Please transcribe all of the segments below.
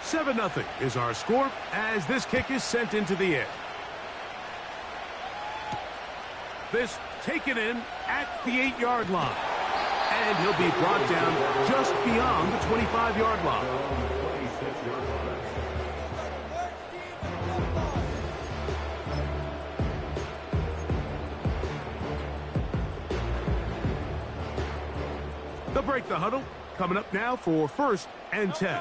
7-0 is our score as this kick is sent into the air. This taken in at the 8-yard line. And he'll be brought down just beyond the 25-yard line. They'll break the huddle. Coming up now for 1st and 10.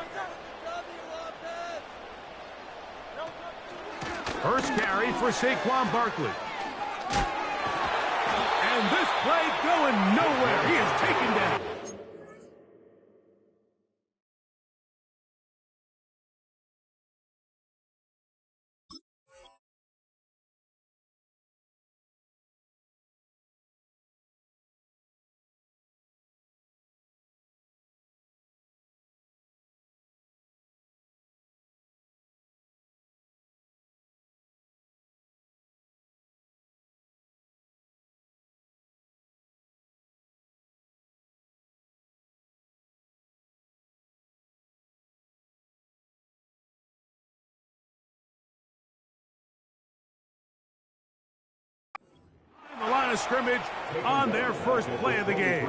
First carry for Saquon Barkley. And this play going nowhere. He is taken down. The line of scrimmage on their first play of the game.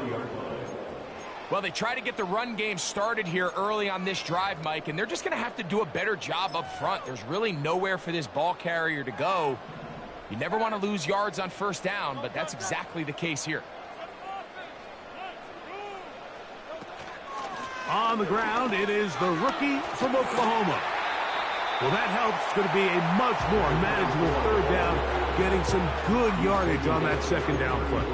Well, they try to get the run game started here early on this drive, Mike, and they're just going to have to do a better job up front. There's really nowhere for this ball carrier to go. You never want to lose yards on 1st down, but that's exactly the case here. On the ground, it is the rookie from Oklahoma. Well, that helps. It's going to be a much more manageable 3rd down, getting some good yardage on that 2nd down play.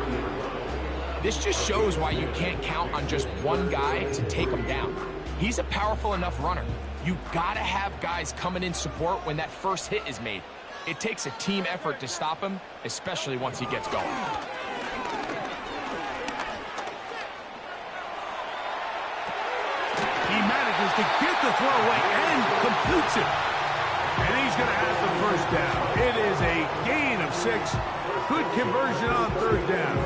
This just shows why you can't count on just one guy to take him down. He's a powerful enough runner. You've got to have guys coming in support when that first hit is made. It takes a team effort to stop him, especially once he gets going. He manages to get the throw away and completes it. And he's going to have the 1st down. It is a gain of 6. Good conversion on 3rd down.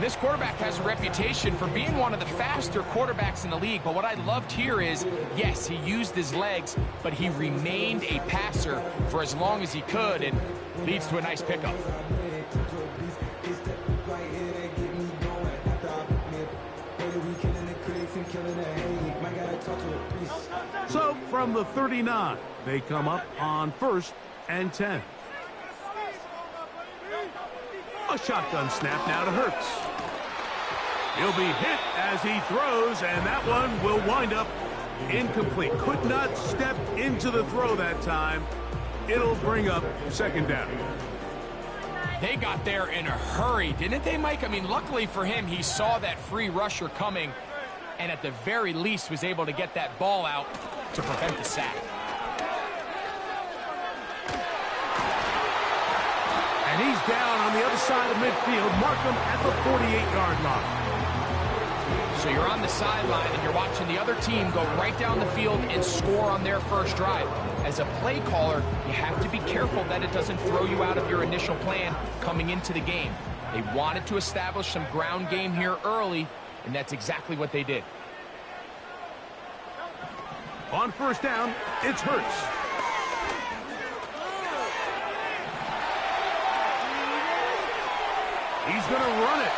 This quarterback has a reputation for being one of the faster quarterbacks in the league, but what I loved here is, yes, he used his legs, but he remained a passer for as long as he could, and leads to a nice pickup. So, from the 39, they come up on 1st and 10. A shotgun snap now to Hurts. He'll be hit as he throws, and that one will wind up incomplete. Could not step into the throw that time. It'll bring up 2nd down. They got there in a hurry, didn't they, Mike? I mean, luckily for him, he saw that free rusher coming, and at the very least was able to get that ball out to prevent the sack. And he's down on the other side of midfield. Mark him at the 48-yard line. So you're on the sideline and you're watching the other team go right down the field and score on their first drive. As a play caller, you have to be careful that it doesn't throw you out of your initial plan coming into the game. They wanted to establish some ground game here early, and that's exactly what they did. On 1st down, it's Hurts. He's going to run it.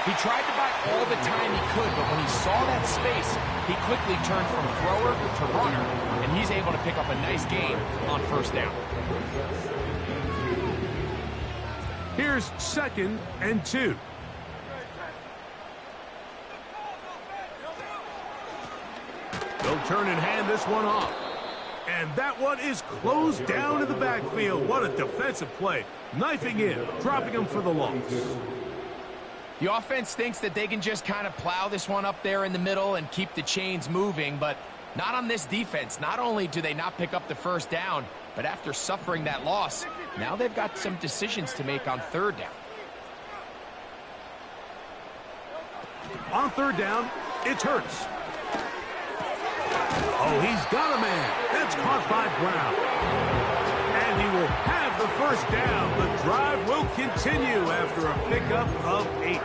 He tried to buy all the time he could, but when he saw that space, he quickly turned from thrower to runner, and he's able to pick up a nice gain on 1st down. Here's 2nd and 2. They'll turn and hand this one off. And that one is closed down in the backfield. What a defensive play. Knifing in, dropping him for the loss. The offense thinks that they can just kind of plow this one up there in the middle and keep the chains moving, but not on this defense. Not only do they not pick up the 1st down, but after suffering that loss, now they've got some decisions to make on 3rd down. On 3rd down, it's Hurts. Oh, he's got a man. That's caught by Brown. And he will have the 1st down. The drive will continue after a pickup of 8.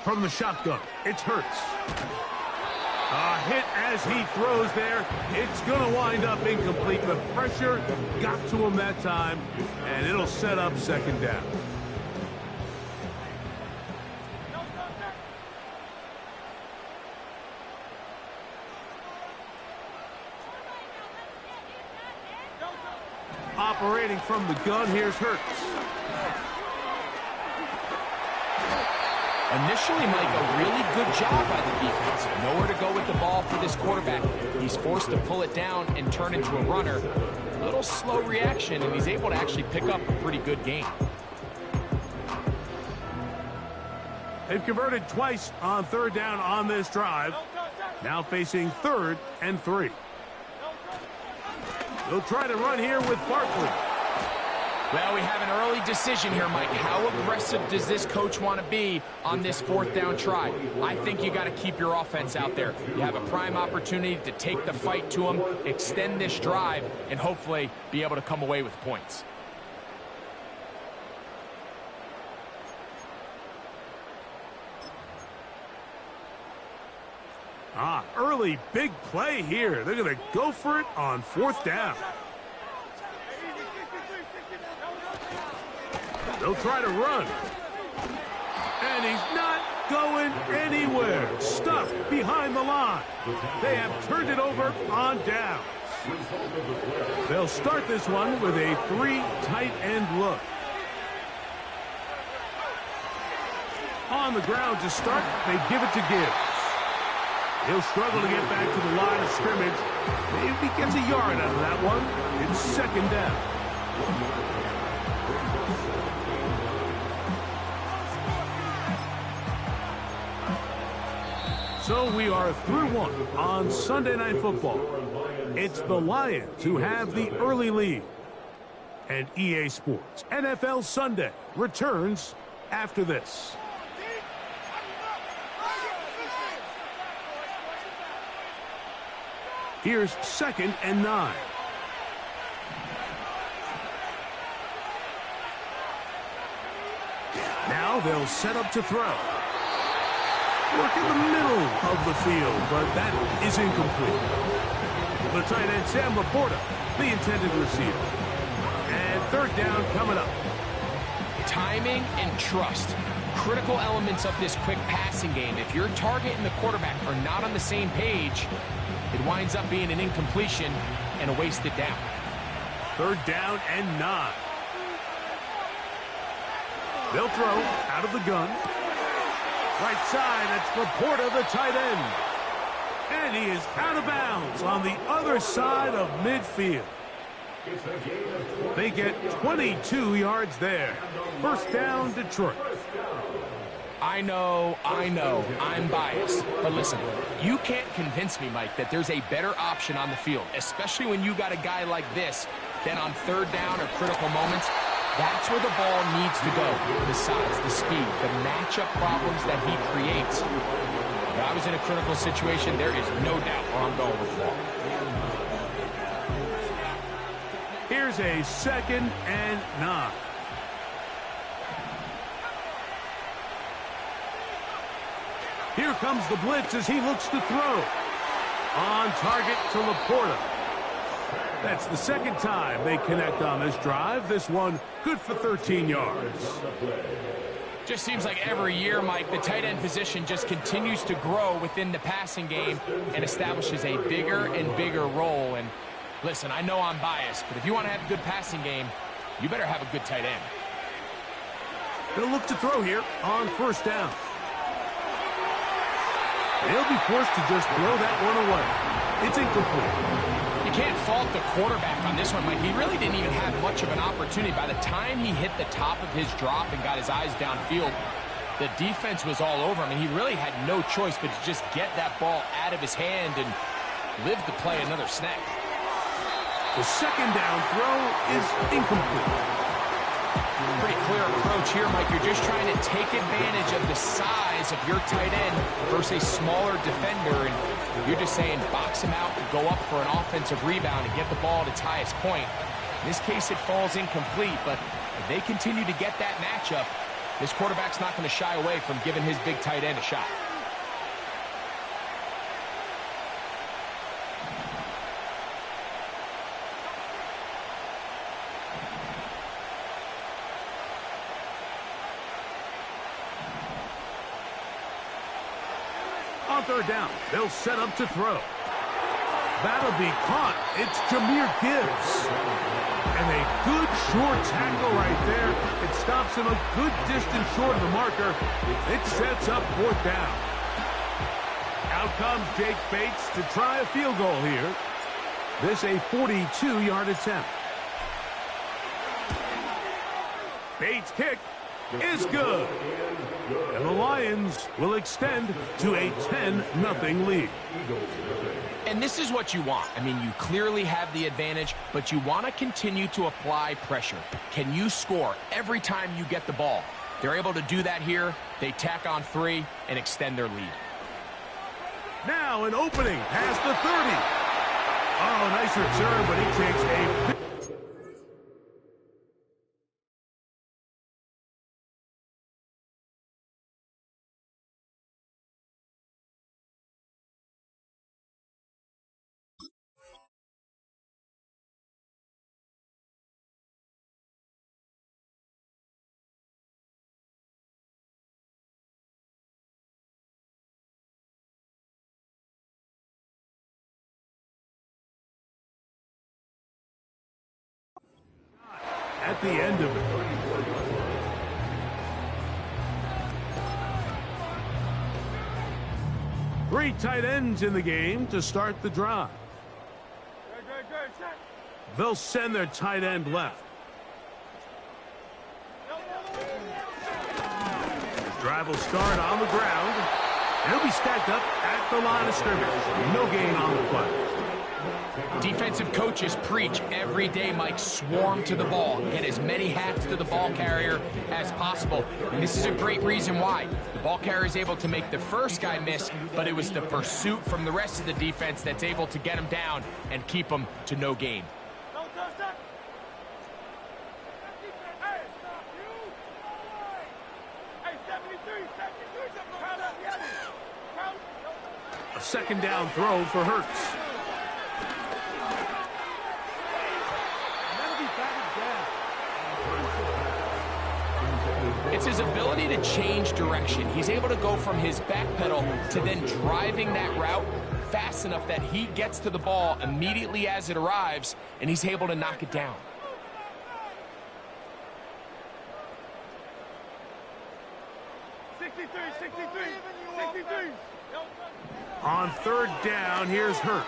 from the shotgun. It's Hurts. A hit as he throws there. It's going to wind up incomplete. The pressure got to him that time, and it'll set up second down. Operating from the gun, here's Hurts. Initially, Mike, a really good job by the defense. Nowhere to go with the ball for this quarterback. He's forced to pull it down and turn into a runner. A little slow reaction, and he's able to actually pick up a pretty good game. They've converted twice on third down on this drive. Now facing 3rd and 3. They'll try to run here with Barkley. Well, we have an early decision here, Mike. How aggressive does this coach want to be on this 4th down try? I think you got to keep your offense out there. You have a prime opportunity to take the fight to them, extend this drive, and hopefully be able to come away with points. Early big play here. They're going to go for it on 4th down. They'll try to run. And he's not going anywhere. Stuck behind the line. They have turned it over on downs. They'll start this one with a 3 tight end look. On the ground to start, they give it to Gibbs. He'll struggle to get back to the line of scrimmage. Maybe he gets a yard out of that one. It's second down. So we are through one on Sunday Night Football. It's the Lions who have the early lead. And EA Sports NFL Sunday returns after this. Here's 2nd and 9. Now they'll set up to throw. Work in the middle of the field, but that is incomplete. The tight end, Sam Laporta, the intended receiver. And 3rd down coming up. Timing and trust. Critical elements of this quick passing game. If your target and the quarterback are not on the same page, it winds up being an incompletion and a wasted down. 3rd down and 9. They'll throw out of the gun. Right side, that's Laporta, the tight end. And he is out of bounds on the other side of midfield. They get 22 yards there. 1st down, Detroit. I know, I'm biased. But listen, you can't convince me, Mike, that there's a better option on the field, especially when you got a guy like this, then on 3rd down or critical moments, that's where the ball needs to go. The size, the speed, the matchup problems that he creates. If I was in a critical situation, there is no doubt where I'm going with the ball. Here's a 2nd and 9. Here comes the blitz as he looks to throw. On target to Laporta. That's the 2nd time they connect on this drive. This one good for 13 yards. Just seems like every year, Mike, the tight end position just continues to grow within the passing game and establishes a bigger and bigger role. And listen, I know I'm biased, but if you want to have a good passing game, you better have a good tight end. They'll look to throw here on 1st down. They'll be forced to just throw that one away. It's incomplete. You can't fault the quarterback on this one, Mike. He really didn't even have much of an opportunity. By the time he hit the top of his drop and got his eyes downfield, the defense was all over him, and he really had no choice but to just get that ball out of his hand and live to play another snap. The 2nd down throw is incomplete. Pretty clear approach here, Mike. You're just trying to take advantage of the size of your tight end versus a smaller defender, and you're just saying box him out and go up for an offensive rebound and get the ball at its highest point. In this case, it falls incomplete, but if they continue to get that matchup, This quarterback's not going to shy away from giving his big tight end a shot. On third down, they'll set up to throw. That'll be caught. It's Jahmyr Gibbs. And a good short tackle right there. It stops him a good distance short of the marker. It sets up fourth down. Out comes Jake Bates to try a field goal here. This a 42-yard attempt. Bates' kick is good. And the Lions will extend to a 10-0 lead. And this is what you want. I mean, you clearly have the advantage, but you want to continue to apply pressure. Can you score every time you get the ball? They're able to do that here. They tack on 3 and extend their lead. Now an opening past the 30. Oh, nice return, but he takes a... at the end of it. Three tight ends in the game to start the drive. They'll send their tight end left. This drive will start on the ground. And he'll be stacked up at the line of scrimmage. No gain on the play. Defensive coaches preach every day, Mike, swarm to the ball. Get as many hats to the ball carrier as possible. And this is a great reason why. The ball carrier is able to make the first guy miss, but it was the pursuit from the rest of the defense that's able to get him down and keep him to no gain. A second down throw for Hurts. It's his ability to change direction. He's able to go from his back pedal to then driving that route fast enough that he gets to the ball immediately as it arrives, and he's able to knock it down. On third down, here's Hurts.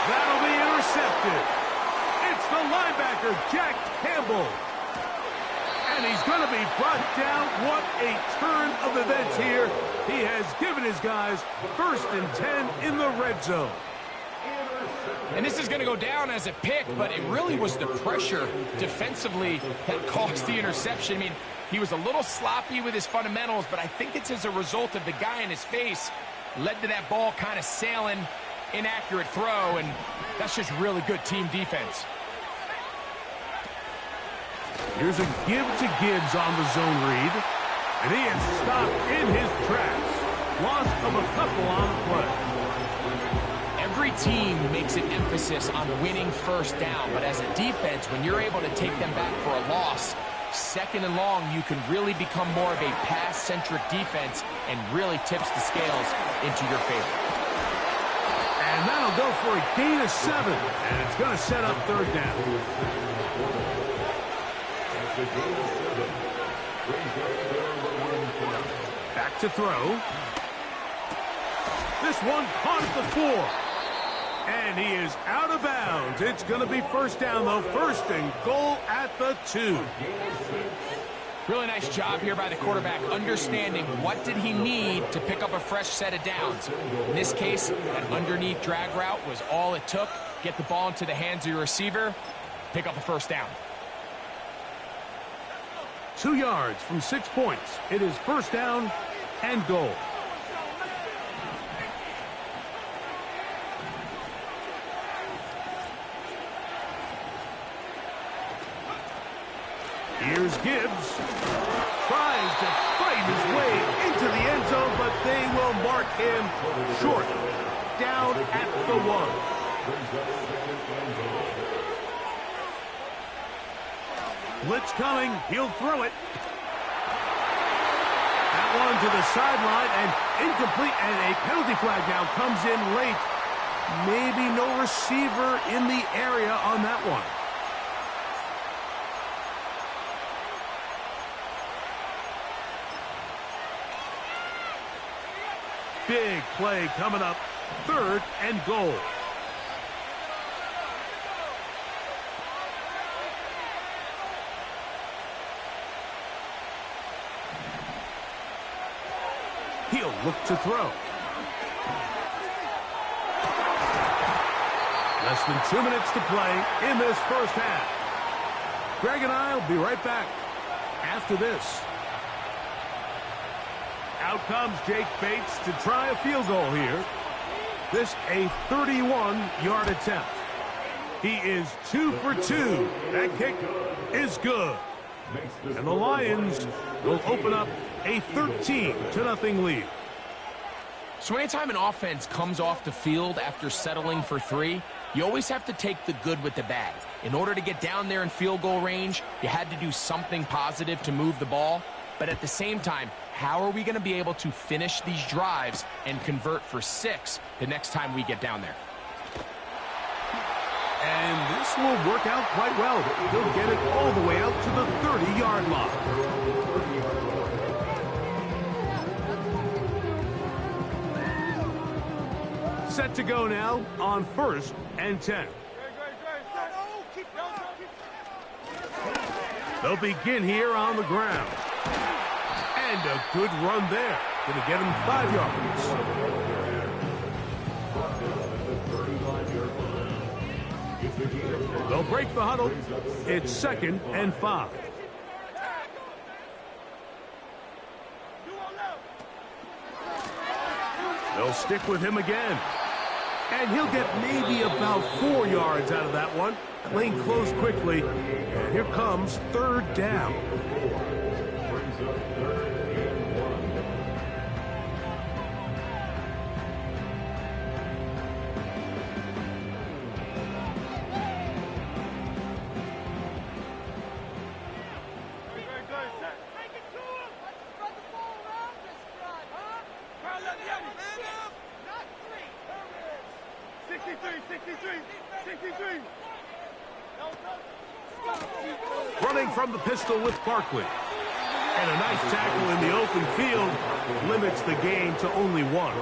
That'll be intercepted. It's the linebacker, Jack Campbell. And he's going to be brought down. What a turn of events here. He has given his guys 1st and 10 in the red zone. And this is going to go down as a pick, but it really was the pressure defensively that caused the interception. I mean, he was a little sloppy with his fundamentals, but I think it's as a result of the guy in his face led to that ball kind of sailing, inaccurate throw, and that's just really good team defense. Here's a give to Gibbs on the zone read, and he is stopped in his tracks. Loss of a couple on the play. Every team makes an emphasis on winning first down, but as a defense, when you're able to take them back for a loss, 2nd and long, you can really become more of a pass-centric defense and really tips the scales into your favor. And that'll go for a gain of 7, and it's going to set up third down. Back to throw. This one caught at the 4. And he is out of bounds. It's going to be first down, though. 1st and goal at the 2. Really nice job here by the quarterback, understanding what did he need to pick up a fresh set of downs. In this case, that underneath drag route was all it took. Get the ball into the hands of your receiver, pick up a first down. 2 yards from 6 points. It is first down and goal. Here's Gibbs. Trying to fight his way into the end zone, but they will mark him short. Down at the 1. Blitz coming. He'll throw it. That one to the sideline and incomplete, and a penalty flag now comes in late. Maybe no receiver in the area on that one. Big play coming up. 3rd and goal. He'll look to throw. Less than 2 minutes to play in this first half. Greg and I will be right back after this. Out comes Jake Bates to try a field goal here. This a 31-yard attempt. He is 2 for 2. That kick is good. And the Lions will open up a 13-0 lead. So anytime an offense comes off the field after settling for 3, you always have to take the good with the bad. In order to get down there in field goal range, you had to do something positive to move the ball. But at the same time, how are we going to be able to finish these drives and convert for 6 the next time we get down there? And this will work out quite well. He'll get it all the way out to the 30-yard line. Set to go now on 1st and 10. They'll begin here on the ground. And a good run there. Going to get him 5 yards. They'll break the huddle. It's 2nd and 5. They'll stick with him again. And he'll get maybe about 4 yards out of that one. Lane closed quickly. And here comes 3rd down. Running from the pistol with Barkley. And a nice tackle in the open field limits the gain to only 1.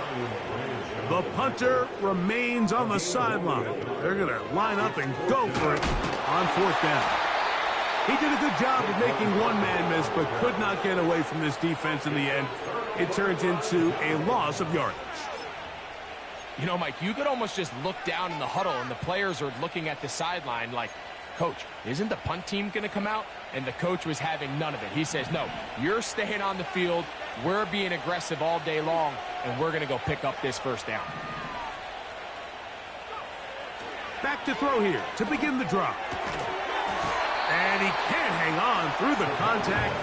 The punter remains on the sideline. They're going to line up and go for it on 4th down. He did a good job of making one man miss, but could not get away from this defense in the end. It turns into a loss of yardage. You know, Mike, you could almost just look down in the huddle and the players are looking at the sideline like, Coach, isn't the punt team going to come out? And the coach was having none of it. He says, no, you're staying on the field. We're being aggressive all day long, and we're going to go pick up this 1st down. Back to throw here to begin the drop. And he can't hang on through the contact.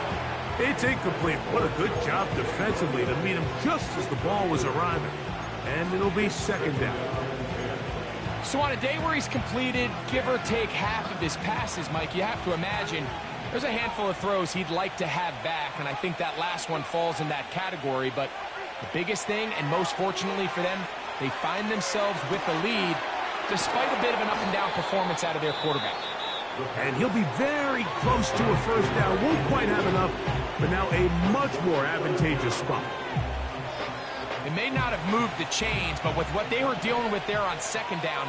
It's incomplete. What a good job defensively to meet him just as the ball was arriving. And it'll be 2nd down. So on a day where he's completed, give or take half of his passes, Mike, you have to imagine there's a handful of throws he'd like to have back, and I think that last one falls in that category. But the biggest thing, and most fortunately for them, they find themselves with a lead despite a bit of an up-and-down performance out of their quarterback. And he'll be very close to a 1st down. Won't quite have enough, but now a much more advantageous spot. They may not have moved the chains, but with what they were dealing with there on 2nd down,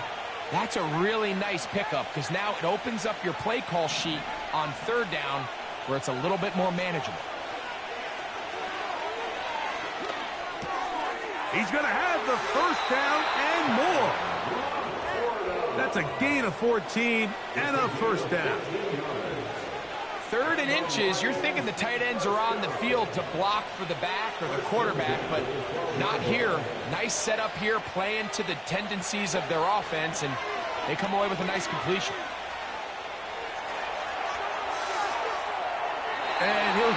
that's a really nice pickup because now it opens up your play call sheet on 3rd down where it's a little bit more manageable. He's going to have the 1st down and more. That's a gain of 14 and a 1st down. 3rd and inches, you're thinking the tight ends are on the field to block for the back or the quarterback, but not here. Nice setup here, playing to the tendencies of their offense, and they come away with a nice completion.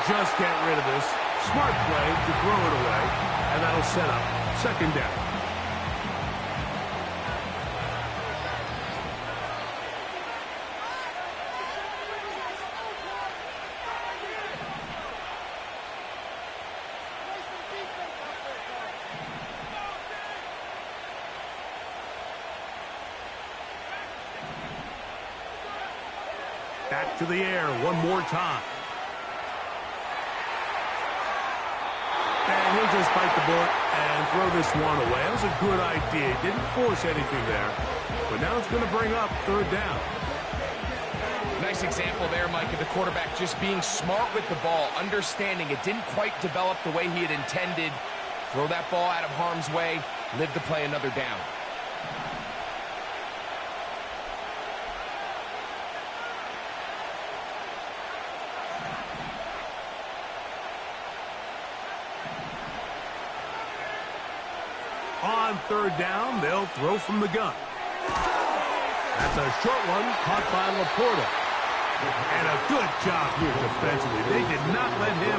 just get rid of this. Smart play to throw it away, and that'll set up second down. Back to the air one more time. And he'll just bite the bullet and throw this one away. That was a good idea. Didn't force anything there. But now it's going to bring up third down. Nice example there, Mike, of the quarterback just being smart with the ball, understanding it didn't quite develop the way he had intended. Throw that ball out of harm's way, live to play another down. On third down, they'll throw from the gun. That's a short one caught by Laporta. And a good job here defensively. They did not let him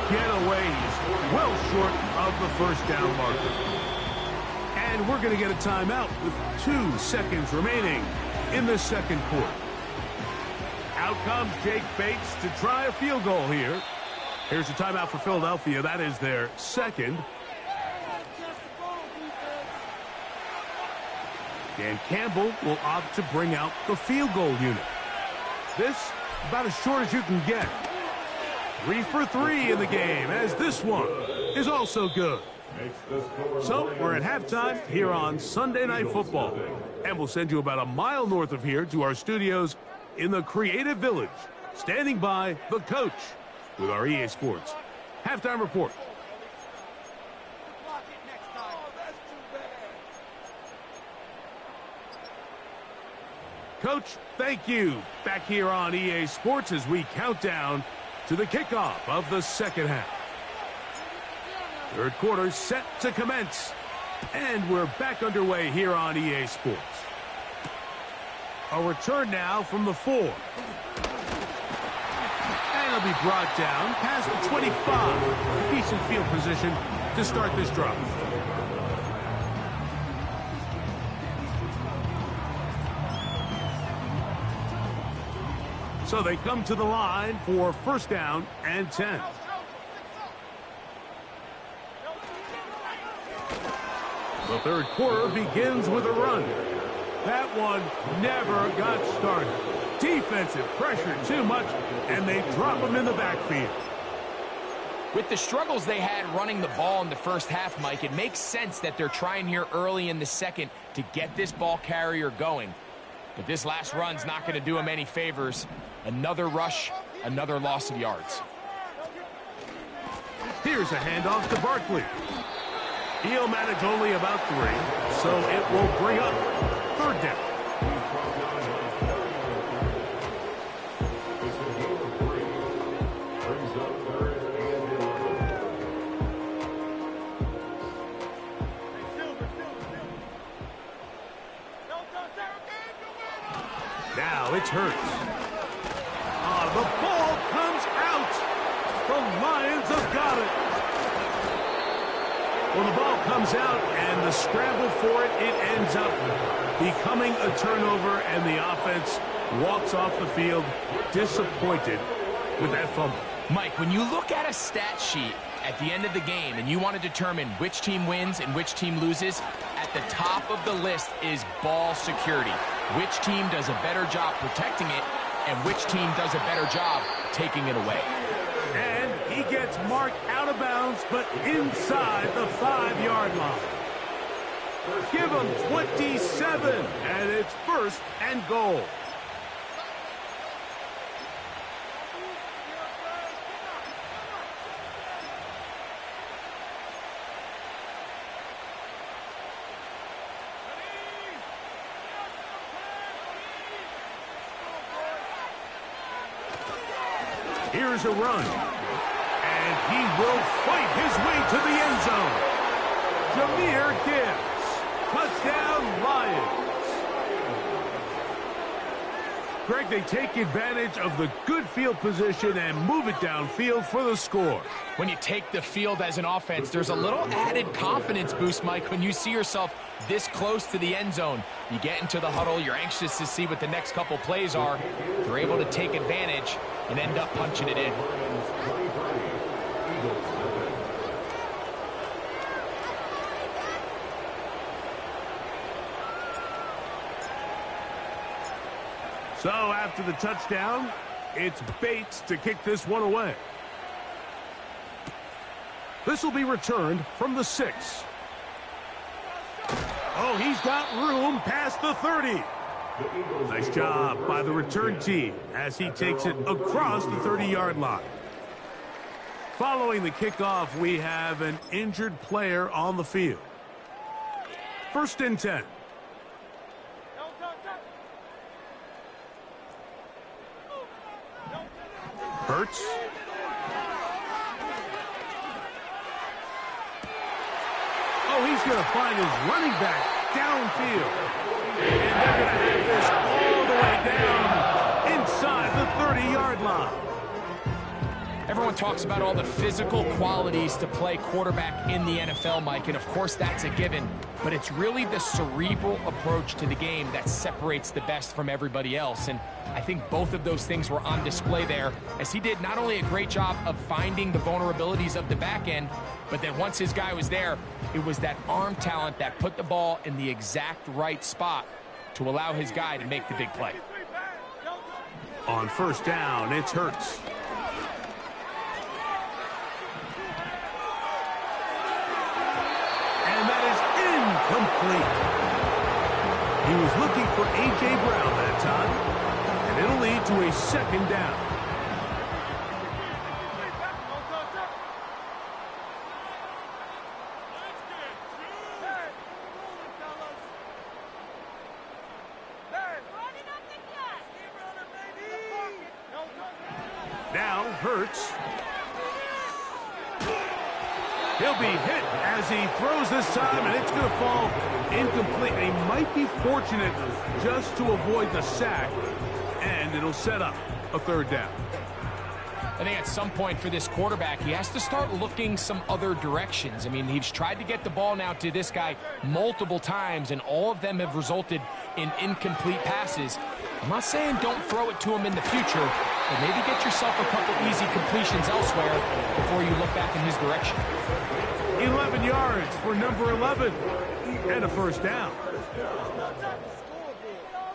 get away. He's well short of the first down marker. And we're going to get a timeout with 2 seconds remaining in the second quarter. Out comes Jake Bates to try a field goal here. Here's a timeout for Philadelphia. That is their second. Dan Campbell will opt to bring out the field goal unit. This, about as short as you can get. 3 for 3 in the game, as this one is also good. So, we're at halftime here on Sunday Night Football. And we'll send you about a mile north of here to our studios in the Creative Village. Standing by, the coach with our EA Sports Halftime Report. Coach, thank you. Back here on EA Sports as we count down to the kickoff of the second half. Third quarter set to commence. And we're back underway here on EA Sports. A return now from the 4. And it'll be brought down past the 25. Decent field position to start this drive. So they come to the line for first down and 10. The third quarter begins with a run. That one never got started. Defensive pressure too much, and they drop him in the backfield. With the struggles they had running the ball in the first half, Mike, it makes sense that they're trying here early in the second to get this ball carrier going. But this last run's not going to do him any favors. Another rush, another loss of yards. Here's a handoff to Barkley. He'll manage only about 3, so it will bring up third down. Now it's Hurts. The ball comes out. The Lions have got it. Well, the ball comes out, and the scramble for it, it ends up becoming a turnover, and the offense walks off the field disappointed with that fumble. Mike, when you look at a stat sheet at the end of the game and you want to determine which team wins and which team loses, at the top of the list is ball security. Which team does a better job protecting it, and which team does a better job taking it away. And he gets marked out of bounds, but inside the 5-yard line. Give him 27, and it's first and goal. Here's a run, and he will fight his way to the end zone. Jahmyr Gibbs, touchdown Lions. Greg, they take advantage of the good field position and move it downfield for the score. When you take the field as an offense, there's a little added confidence boost, Mike, when you see yourself this close to the end zone. You get into the huddle, you're anxious to see what the next couple plays are. They're able to take advantage and end up punching it in. So after the touchdown, it's Bates to kick this one away. This will be returned from the 6. Oh, he's got room past the 30. Nice job by the return team as he takes it across the 30-yard line. Following the kickoff, we have an injured player on the field. 1st and 10. Hurts. Oh, he's going to find his running back downfield. And they're going to have this all the way down inside the 30-yard line. Everyone talks about all the physical qualities to play quarterback in the NFL, Mike, and of course that's a given, but it's really the cerebral approach to the game that separates the best from everybody else, and I think both of those things were on display there, as he did not only a great job of finding the vulnerabilities of the back end, but then once his guy was there, it was that arm talent that put the ball in the exact right spot to allow his guy to make the big play. On 1st down, it's Hurts. Complete. He was looking for A.J. Brown that time, and it'll lead to a 2nd down. Now Hurts. He'll be hit as he throws this time, and it's going to fall incomplete. He might be fortunate just to avoid the sack, and it'll set up a 3rd down. I think at some point for this quarterback, he has to start looking some other directions. I mean, he's tried to get the ball now to this guy multiple times, and all of them have resulted in incomplete passes. I'm not saying don't throw it to him in the future, but maybe get yourself a couple easy completions elsewhere before you look back in his direction. 11 yards for number 11, and a 1st down.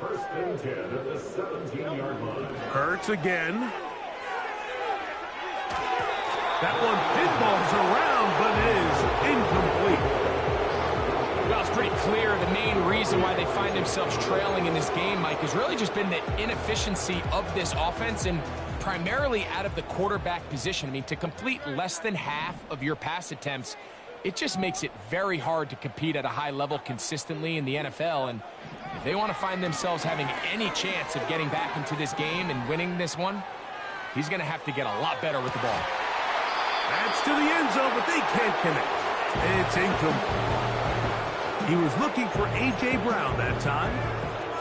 1st and 10 at the 17-yard line. Hurts again. That one pinballs around, but is incomplete. Well, it's pretty clear the main reason why they find themselves trailing in this game, Mike, has really just been the inefficiency of this offense and primarily out of the quarterback position. I mean, to complete less than half of your pass attempts, it just makes it very hard to compete at a high level consistently in the NFL. And if they want to find themselves having any chance of getting back into this game and winning this one, he's going to have to get a lot better with the ball. That's to the end zone, but they can't connect. It's incomplete. He was looking for A.J. Brown that time.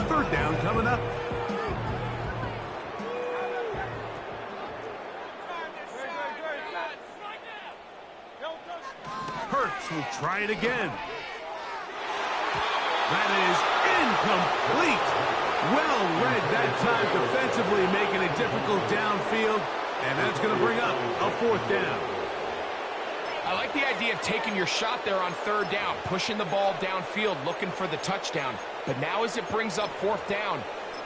3rd down coming up. Hurts will try it again. That is incomplete. Well read that time defensively, making it difficult downfield, and that's going to bring up a 4th down. I like the idea of taking your shot there on 3rd down, pushing the ball downfield, looking for the touchdown. But now as it brings up 4th down,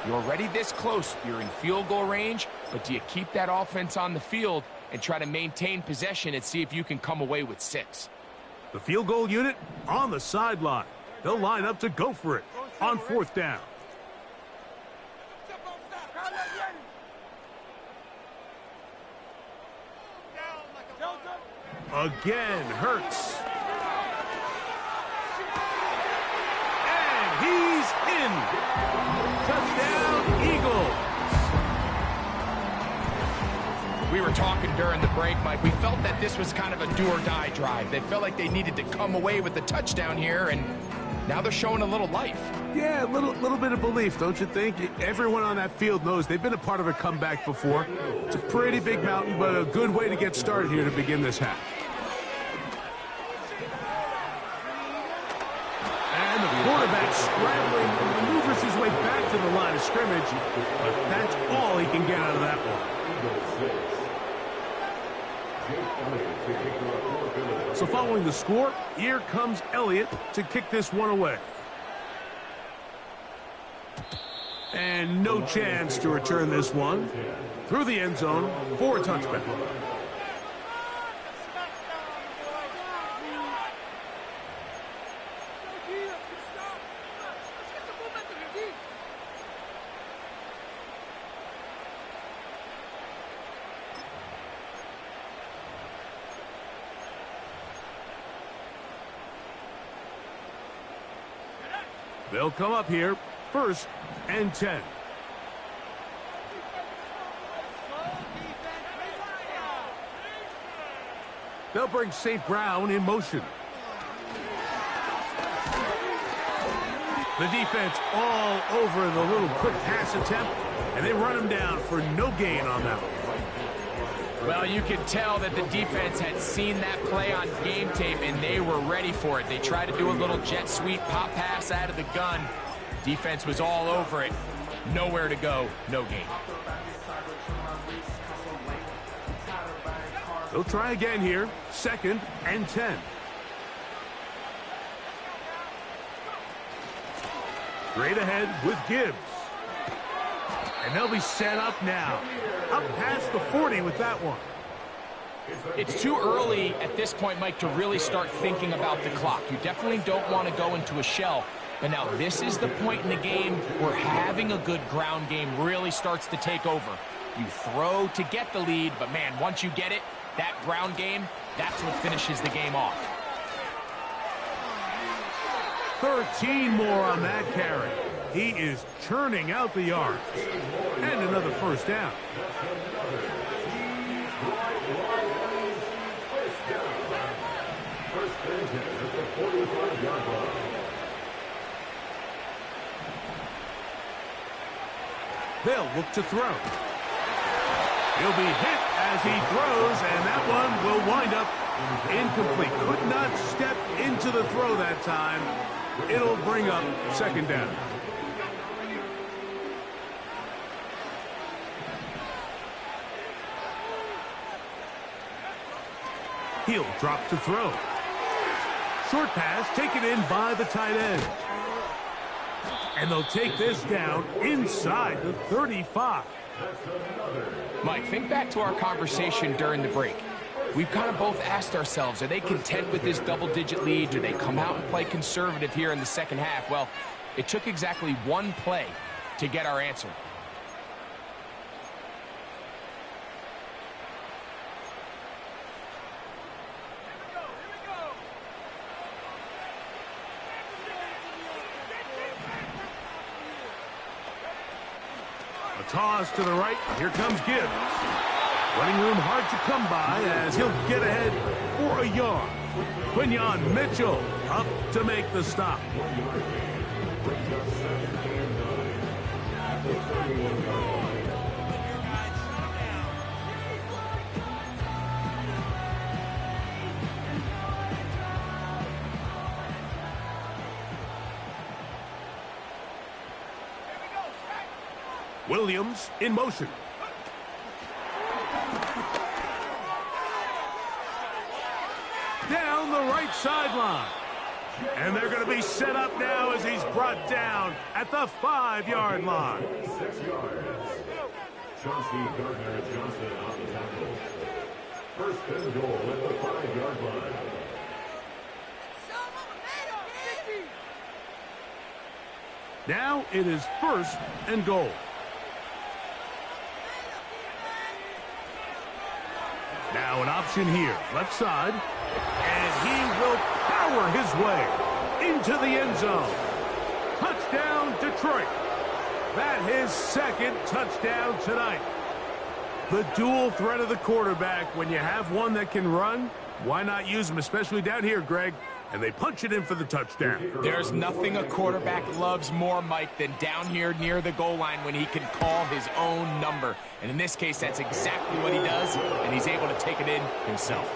you're already this close. You're in field goal range, but do you keep that offense on the field and try to maintain possession and see if you can come away with 6? The field goal unit on the sideline. They'll line up to go for it on 4th down. Again, Hurts. And he's in. Touchdown, Eagles. We were talking during the break, Mike. We felt that this was kind of a do-or-die drive. They felt like they needed to come away with the touchdown here, and now they're showing a little life. Yeah, a little bit of belief, don't you think? Everyone on that field knows they've been a part of a comeback before. It's a pretty big mountain, but a good way to get started here to begin this half. And the quarterback scrambling, maneuvers his way back to the line of scrimmage, but that's all he can get out of that one. So following the score, here comes Elliott to kick this one away. And no chance to return this one through the end zone for a touchback. They'll come up here, 1st and 10. They'll bring St. Brown in motion. The defense all over the little quick pass attempt, and they run him down for no gain on that one. Well, you could tell that the defense had seen that play on game tape, and they were ready for it. They tried to do a little jet sweep pop pass out of the gun. Defense was all over it. Nowhere to go, no gain. They'll try again here, 2nd and 10. Straight ahead with Gibbs. And they'll be set up now. Up past the 40 with that one. It's too early at this point, Mike, to really start thinking about the clock. You definitely don't want to go into a shell. But now this is the point in the game where having a good ground game really starts to take over. You throw to get the lead, but man, once you get it, that ground game, that's what finishes the game off. 13 more on that carry. He is churning out the yards. And another 1st down. They'll look to throw. He'll be hit as he throws, and that one will wind up incomplete. Could not step into the throw that time. It'll bring up 2nd down. He'll drop to throw. Short pass taken in by the tight end. And they'll take this down inside the 35. Mike, think back to our conversation during the break. We've kind of both asked ourselves, are they content with this double-digit lead? Do they come out and play conservative here in the second half? Well, it took exactly one play to get our answer. A toss to the right. Here comes Gibbs. Running room hard to come by as he'll get ahead for a yard. Quinyon Mitchell up to make the stop. Williams in motion. Down the right sideline. And they're going to be set up now as he's brought down at the 5-yard line. 6 yards. Chauncey Gardner-Johnson on the tackle. 1st and goal at the 5-yard line. Now it is 1st and goal. Now an option here, left side. And he will power his way into the end zone. Touchdown, Detroit. That his 2nd touchdown tonight. The dual threat of the quarterback. When you have one that can run, why not use him, especially down here, Greg? And they punch it in for the touchdown. There's nothing a quarterback loves more, Mike, than down here near the goal line when he can call his own number. And in this case, that's exactly what he does, and he's able to take it in himself.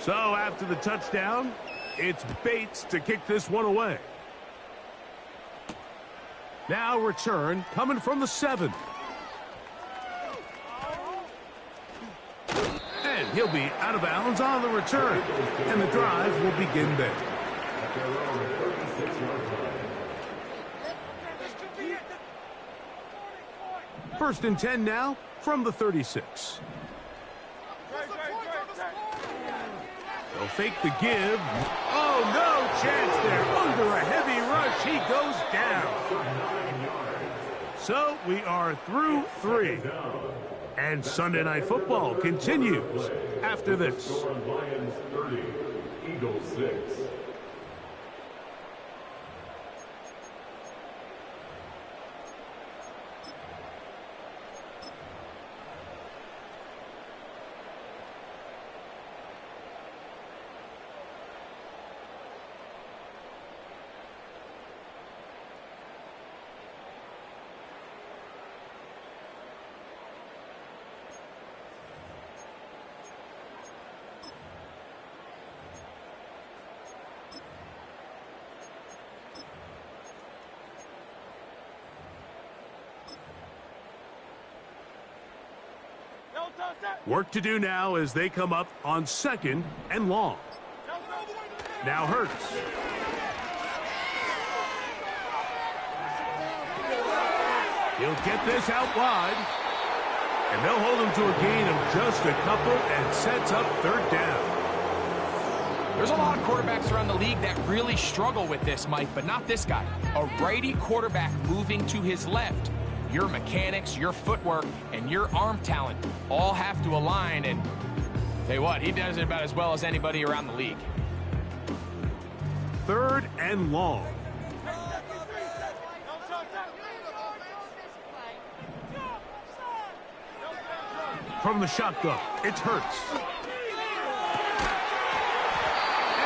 So after the touchdown, it's Bates to kick this one away. Now return coming from the 7. And he'll be out of bounds on the return. And the drive will begin there. First and 10 now from the 36. They'll fake the give. Oh, no chance there. Under a heavy rush, he goes down. So we are through 3. And Sunday Night Football continues after this. Lions 30, Eagles 6. Work to do now as they come up on 2nd and long. Now Hurts. He'll get this out wide. And they'll hold him to a gain of just a couple and sets up 3rd down. There's a lot of quarterbacks around the league that really struggle with this, Mike, but not this guy. A righty quarterback moving to his left. Your mechanics, your footwork, and your arm talent all have to align, and tell you what, he does it about as well as anybody around the league. 3rd and long. From the shotgun, it's Hurts.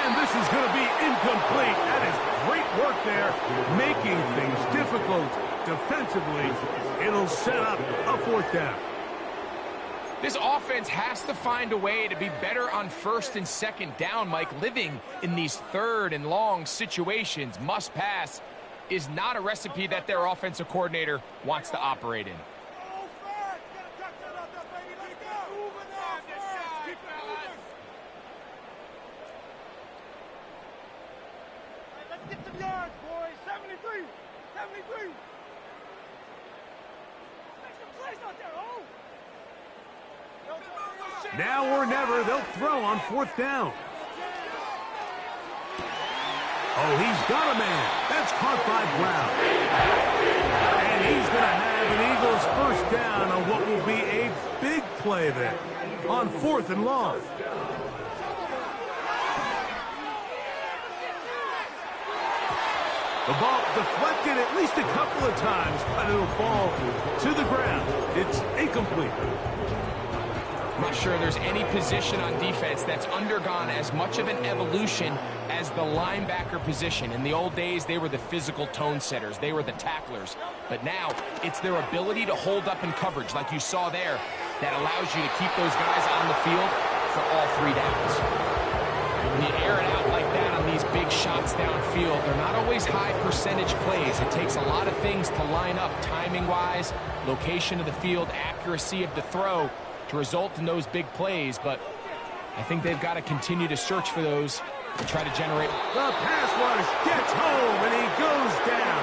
And this is going to be incomplete. That is great work there, making things difficult defensively. It'll set up a 4th down. This offense has to find a way to be better on 1st and 2nd down, Mike. Living in these 3rd and long situations, must pass, is not a recipe that their offensive coordinator wants to operate in. Now or never, they'll throw on 4th down. Oh, he's got a man. That's caught by Brown. And he's going to have an Eagles 1st down on what will be a big play there on 4th and long. The ball deflected at least a couple of times, but it'll fall to the ground. It's incomplete. I'm not sure there's any position on defense that's undergone as much of an evolution as the linebacker position. In the old days, they were the physical tone setters. They were the tacklers. But now, it's their ability to hold up in coverage, like you saw there, that allows you to keep those guys on the field for all 3 downs. When you air it out like that on these big shots downfield, they're not always high percentage plays. It takes a lot of things to line up timing-wise, location of the field, accuracy of the throw, to result in those big plays, but I think they've got to continue to search for those and try to generate. The pass rush gets home, and he goes down.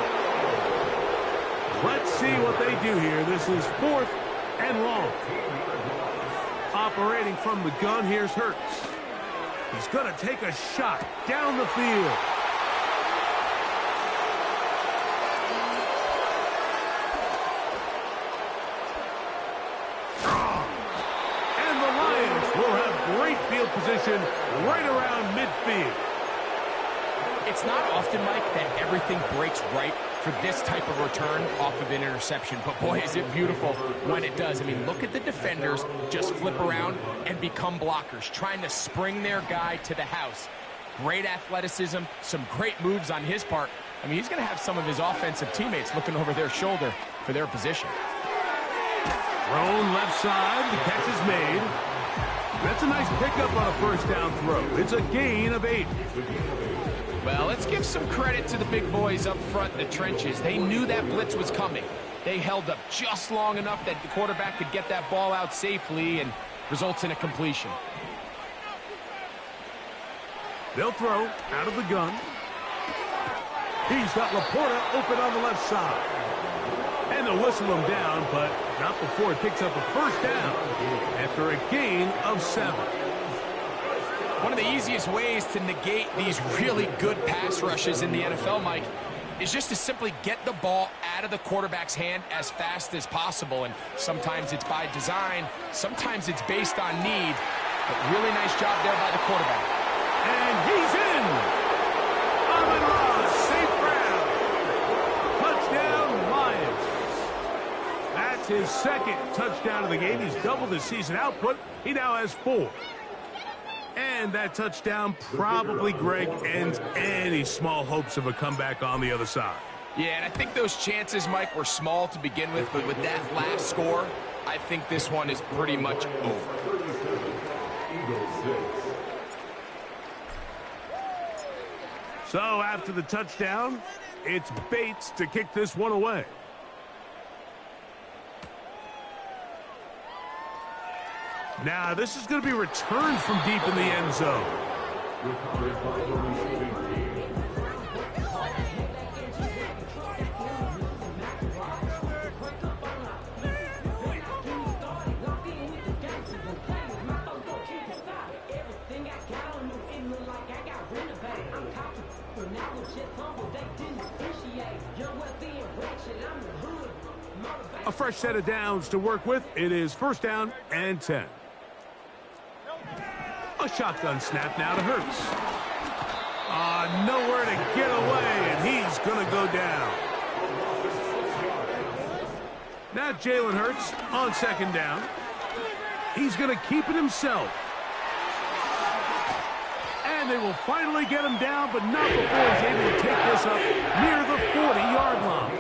Let's see what they do here. This is 4th and long. Operating from the gun, here's Hurts. He's going to take a shot down the field. Great field position right around midfield. It's not often, Mike, that everything breaks right for this type of return off of an interception. But boy, is it beautiful when it does. I mean, look at the defenders just flip around and become blockers, trying to spring their guy to the house. Great athleticism, some great moves on his part. I mean, he's going to have some of his offensive teammates looking over their shoulder for their position. Thrown left side, the catch is made. That's a nice pickup on a first down throw. It's a gain of 8. Well, let's give some credit to the big boys up front in the trenches. They knew that blitz was coming. They held up just long enough that the quarterback could get that ball out safely and results in a completion. They'll throw out of the gun. He's got Laporta open on the left side. And they'll whistle him down, but not before it picks up a first down after a gain of 7. One of the easiest ways to negate these really good pass rushes in the NFL, Mike, is just to simply get the ball out of the quarterback's hand as fast as possible. And sometimes it's by design, sometimes it's based on need. But really nice job there by the quarterback. And he's in! Amon-Ra, safe ground. Touchdown, Lions. That's his second touchdown of the game. He's doubled his season output. He now has 4. And that touchdown probably, Greg, ends any small hopes of a comeback on the other side. Yeah, and I think those chances, Mike, were small to begin with, but with that last score, I think this one is pretty much over. So after the touchdown, it's Bates to kick this one away. Now, this is going to be returned from deep in the end zone. A fresh set of downs to work with. It is first down and 10. A shotgun snap now to Hurts. Nowhere to get away, and he's going to go down. Now Jalen Hurts on second down. He's going to keep it himself. And they will finally get him down, but not before he's able to take this up near the 40-yard line.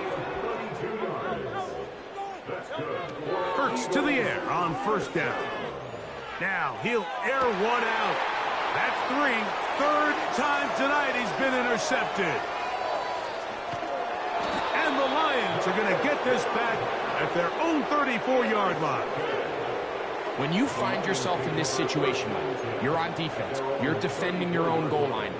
Hurts to the air on first down. Now he'll air one out. That's 3. Third time tonight he's been intercepted. And the Lions are going to get this back at their own 34-yard line. When you find yourself in this situation, Mike, you're on defense, you're defending your own goal line,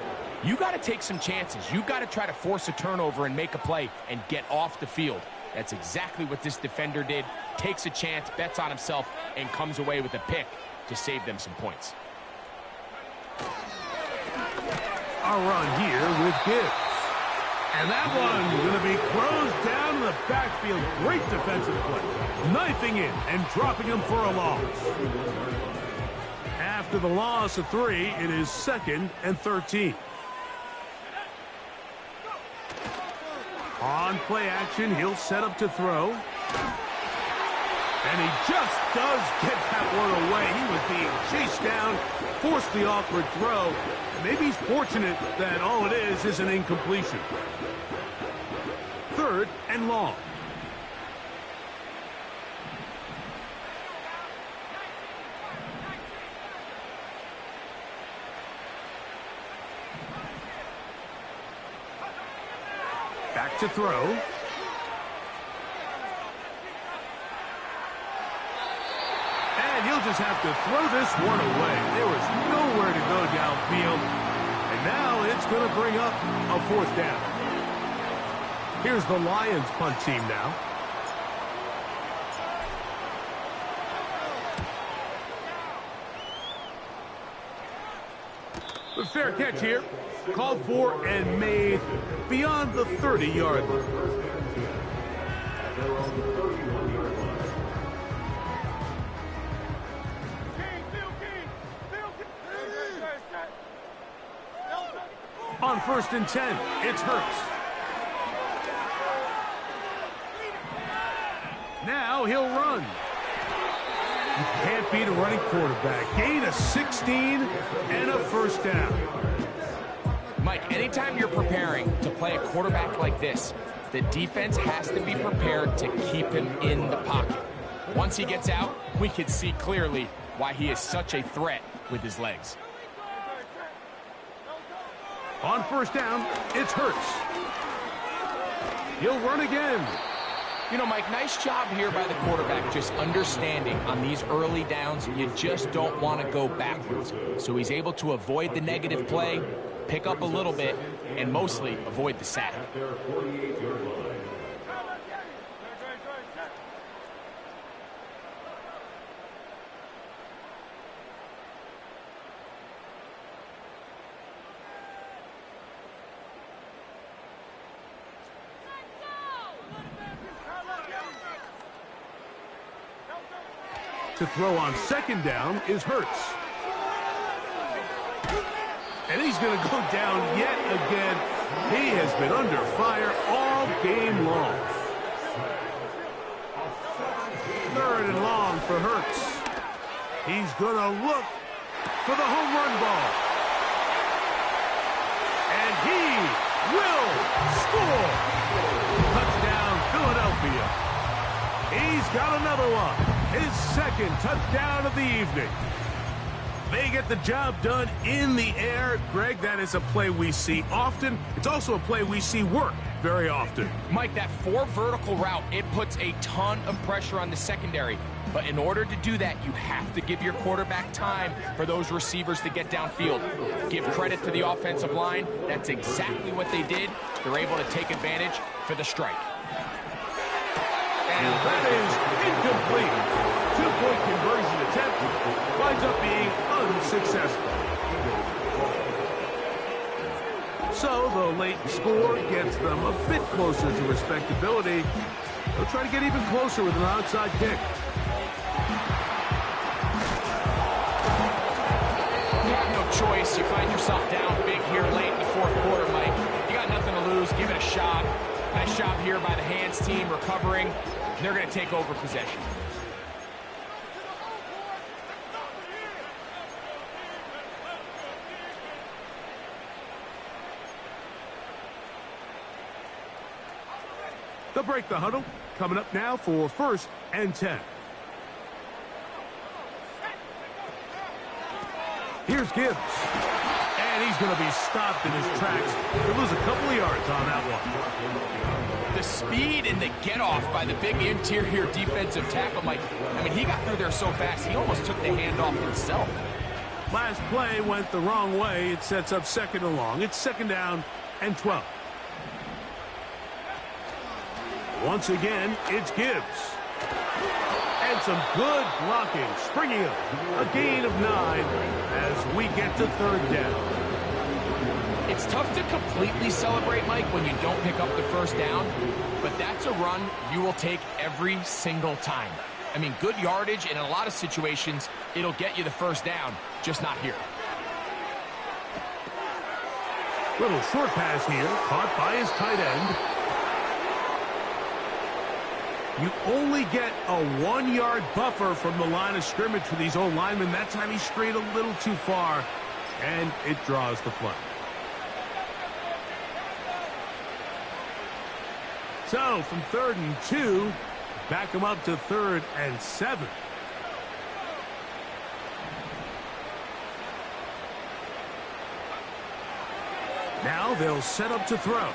you got to take some chances. You got to try to force a turnover and make a play and get off the field. That's exactly what this defender did. Takes a chance, bets on himself, and comes away with a pick to save them some points. A run here with Gibbs. And that one going to be closed down in the backfield. Great defensive play. Knifing in and dropping him for a loss. After the loss of 3, it is 2nd and 13. On play action, he'll set up to throw. And he just does get that one away. He was being chased down, forced the awkward throw. Maybe he's fortunate that all it is an incompletion. 3rd and long. Back to throw. And he'll just have to throw this one away. There was nowhere to go downfield. And now it's going to bring up a 4th down. Here's the Lions punt team now. The fair catch here. Called for and made beyond the 30-yard line. On 1st and 10, it's Hurts. Now he'll run. You can't beat a running quarterback. Gain of 16 and a first down. Mike, anytime you're preparing to play a quarterback like this, the defense has to be prepared to keep him in the pocket. Once he gets out, we can see clearly why he is such a threat with his legs. On 1st down, it's Hurts. He'll run again. You know, Mike, nice job here by the quarterback, just understanding on these early downs, you just don't want to go backwards. So he's able to avoid the negative play, pick up a little bit, and mostly avoid the sack. To throw on 2nd down is Hurts. And he's going to go down yet again. He has been under fire all game long. 3rd and long for Hurts. He's going to look for the home run ball. And he will score. Touchdown, Philadelphia. He's got another one. His 2nd touchdown of the evening. They get the job done in the air. Greg, that is a play we see often. It's also a play we see work very often. Mike, that 4 vertical route, it puts a ton of pressure on the secondary. But in order to do that, you have to give your quarterback time for those receivers to get downfield. Give credit to the offensive line. That's exactly what they did. They're able to take advantage for the strike. And that is incomplete. 2-point conversion attempt winds up being unsuccessful. So the late score gets them a bit closer to respectability. They'll try to get even closer with an outside kick. You have no choice. You find yourself down big here late in the 4th quarter, Mike. You got nothing to lose. Give it a shot. Nice job here by the hands team recovering. They're going to take over possession. They'll break the huddle. Coming up now for 1st and 10. Here's Gibbs. And he's going to be stopped in his tracks. He'll lose a couple of yards on that one. The speed and the get-off by the big interior defensive tackle, Mike. I mean, he got through there so fast, he almost took the handoff himself. Last play went the wrong way. It sets up 2nd and long. It's 2nd down and 12. Once again, it's Gibbs. And some good blocking. Springing up. A gain of 9 as we get to 3rd down. It's tough to completely celebrate, Mike, when you don't pick up the 1st down, but that's a run you will take every single time. I mean, good yardage, and in a lot of situations, it'll get you the 1st down, just not here. Little short pass here, caught by his tight end. You only get a 1-yard buffer from the line of scrimmage for these old linemen. That time he strayed a little too far, and it draws the flag. So, from 3rd and 2, back him up to 3rd and 7. Now they'll set up to throw.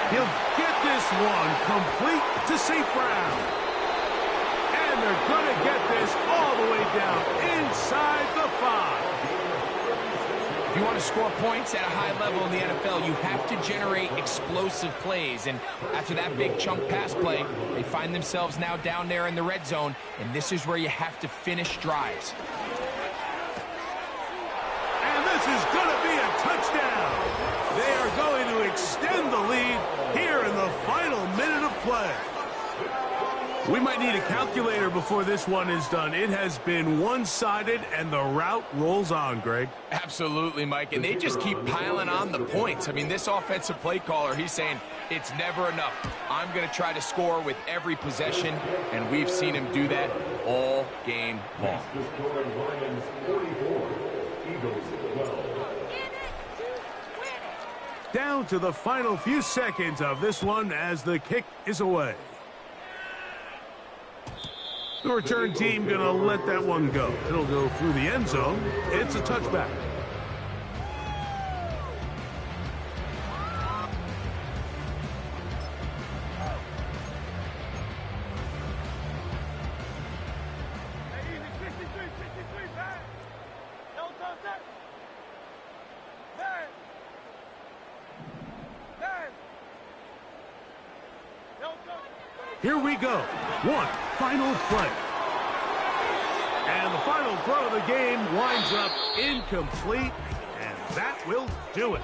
He'll get this one complete to St. Brown. And they're going to get this all the way down inside the 5. If you want to score points at a high level in the NFL, you have to generate explosive plays. And after that big chunk pass play, they find themselves now down there in the red zone. And this is where you have to finish drives. And this is going to be a touchdown. They are going to extend the lead here in the final minute of play. We might need a calculator before this one is done. It has been one-sided, and the route rolls on, Greg. Absolutely, Mike, and they just keep piling on the points. I mean, this offensive play caller, he's saying it's never enough. I'm going to try to score with every possession, and we've seen him do that all game long. Scoring Lions 44, Eagles 12. Down to the final few seconds of this one as the kick is away. The return team going to let that one go. It'll go through the end zone. It's a touchback. Here we go. One final play. And the final throw of the game winds up incomplete, and that will do it.